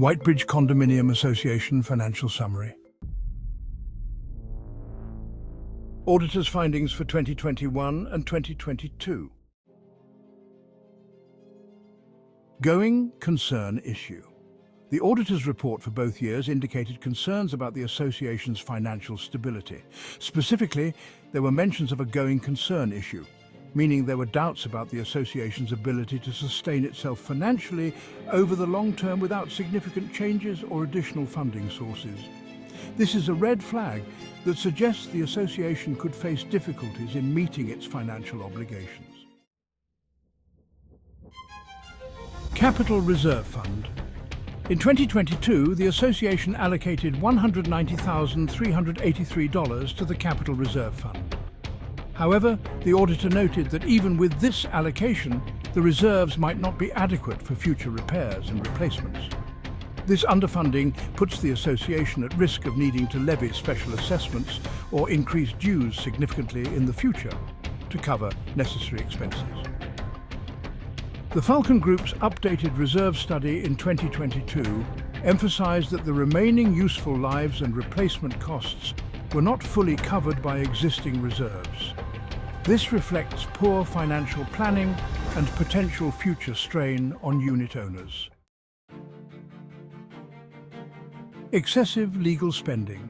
Whitebridge Condominium Association Financial Summary. Auditor's findings for 2021 and 2022. Going concern issue. The auditor's report for both years indicated concerns about the association's financial stability. Specifically, there were mentions of a going concern issue, meaning there were doubts about the association's ability to sustain itself financially over the long term without significant changes or additional funding sources. This is a red flag that suggests the association could face difficulties in meeting its financial obligations. Capital Reserve Fund. In 2022, the association allocated $190,383 to the Capital Reserve Fund. However, the auditor noted that even with this allocation, the reserves might not be adequate for future repairs and replacements. This underfunding puts the association at risk of needing to levy special assessments or increase dues significantly in the future to cover necessary expenses. The Falcon Group's updated reserve study in 2022 emphasized that the remaining useful lives and replacement costs were not fully covered by existing reserves. This reflects poor financial planning and potential future strain on unit owners. Excessive legal spending.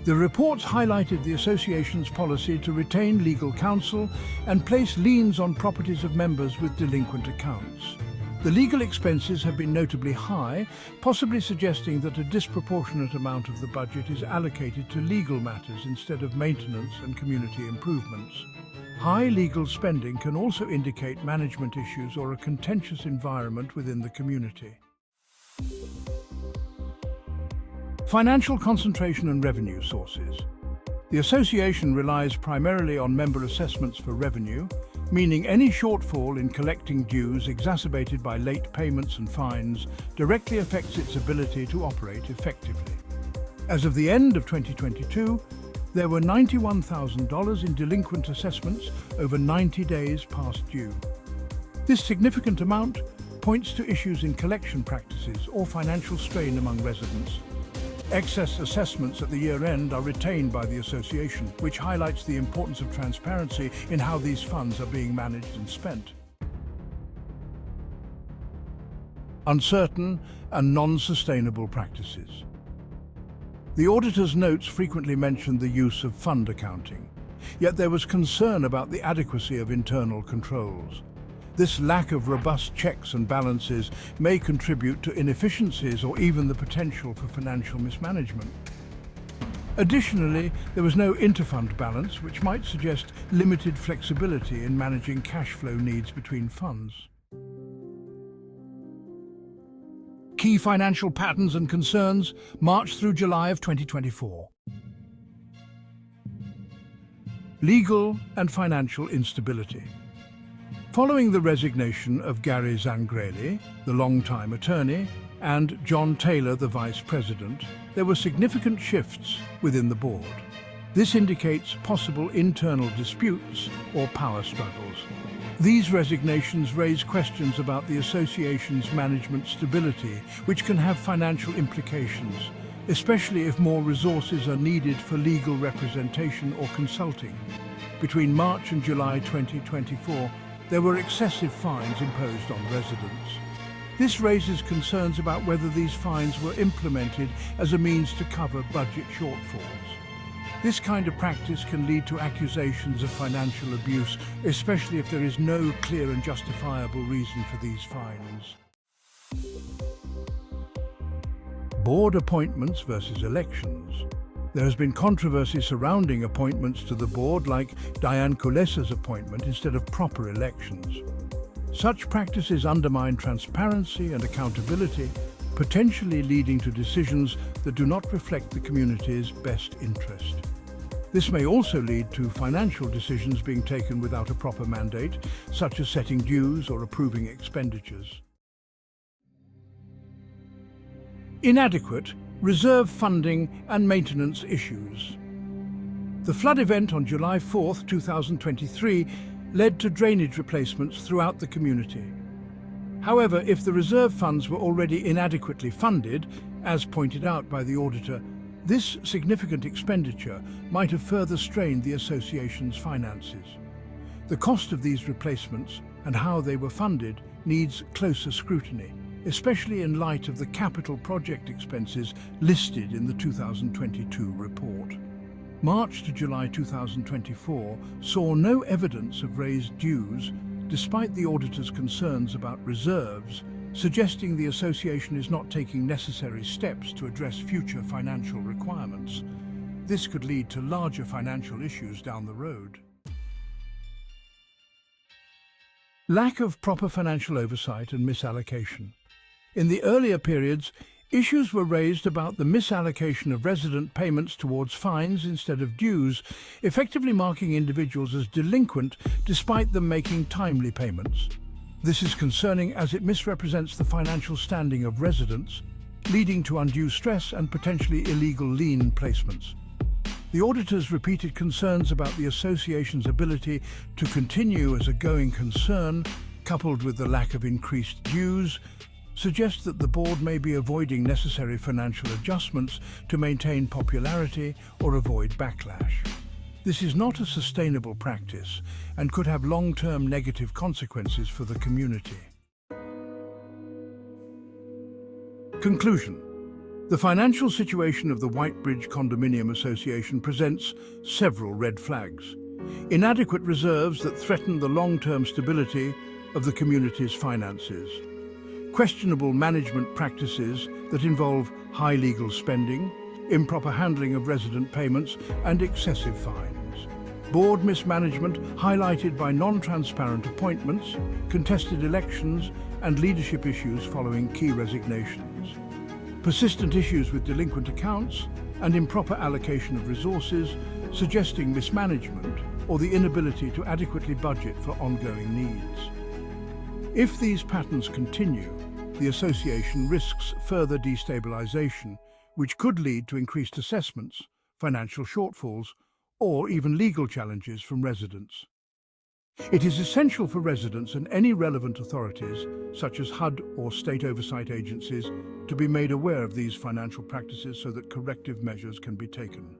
The reports highlighted the association's policy to retain legal counsel and place liens on properties of members with delinquent accounts. The legal expenses have been notably high, possibly suggesting that a disproportionate amount of the budget is allocated to legal matters instead of maintenance and community improvements. High legal spending can also indicate management issues or a contentious environment within the community. Financial concentration and revenue sources. The association relies primarily on member assessments for revenue, meaning any shortfall in collecting dues exacerbated by late payments and fines directly affects its ability to operate effectively. As of the end of 2022, there were $91,000 in delinquent assessments over 90 days past due. This significant amount points to issues in collection practices or financial strain among residents. Excess assessments at the year-end are retained by the association, which highlights the importance of transparency in how these funds are being managed and spent. Uncertain and non-sustainable practices. The auditor's notes frequently mentioned the use of fund accounting, yet there was concern about the adequacy of internal controls. This lack of robust checks and balances may contribute to inefficiencies or even the potential for financial mismanagement. Additionally, there was no interfund balance, which might suggest limited flexibility in managing cash flow needs between funds. Key financial patterns and concerns, March through July of 2024. Legal and financial instability. Following the resignation of Gary Zangreli, the longtime attorney, and John Taylor, the vice president, there were significant shifts within the board. This indicates possible internal disputes or power struggles. These resignations raise questions about the association's management stability, which can have financial implications, especially if more resources are needed for legal representation or consulting. Between March and July 2024, there were excessive fines imposed on residents. This raises concerns about whether these fines were implemented as a means to cover budget shortfalls. This kind of practice can lead to accusations of financial abuse, especially if there is no clear and justifiable reason for these fines. Board appointments versus elections. There has been controversy surrounding appointments to the board, like Diane Kulesa's appointment instead of proper elections. Such practices undermine transparency and accountability, potentially leading to decisions that do not reflect the community's best interest. This may also lead to financial decisions being taken without a proper mandate, such as setting dues or approving expenditures. Inadequate reserve funding and maintenance issues. The flood event on July 4, 2023 led to drainage replacements throughout the community. However, if the reserve funds were already inadequately funded, as pointed out by the auditor, this significant expenditure might have further strained the association's finances. The cost of these replacements and how they were funded needs closer scrutiny, especially in light of the capital project expenses listed in the 2022 report. March to July 2024 saw no evidence of raised dues, despite the auditor's concerns about reserves, suggesting the association is not taking necessary steps to address future financial requirements. This could lead to larger financial issues down the road. Lack of proper financial oversight and misallocation. In the earlier periods, issues were raised about the misallocation of resident payments towards fines instead of dues, effectively marking individuals as delinquent despite them making timely payments. This is concerning as it misrepresents the financial standing of residents, leading to undue stress and potentially illegal lien placements. The auditor's repeated concerns about the association's ability to continue as a going concern, coupled with the lack of increased dues, suggest that the board may be avoiding necessary financial adjustments to maintain popularity or avoid backlash. This is not a sustainable practice and could have long-term negative consequences for the community. Conclusion. The financial situation of the Whitebridge Condominium Association presents several red flags. Inadequate reserves that threaten the long-term stability of the community's finances. Questionable management practices that involve high legal spending, improper handling of resident payments, and excessive fines. Board mismanagement highlighted by non-transparent appointments, contested elections, and leadership issues following key resignations. Persistent issues with delinquent accounts and improper allocation of resources, suggesting mismanagement or the inability to adequately budget for ongoing needs. If these patterns continue, the association risks further destabilization, which could lead to increased assessments, financial shortfalls, or even legal challenges from residents. It is essential for residents and any relevant authorities, such as HUD or state oversight agencies, to be made aware of these financial practices so that corrective measures can be taken.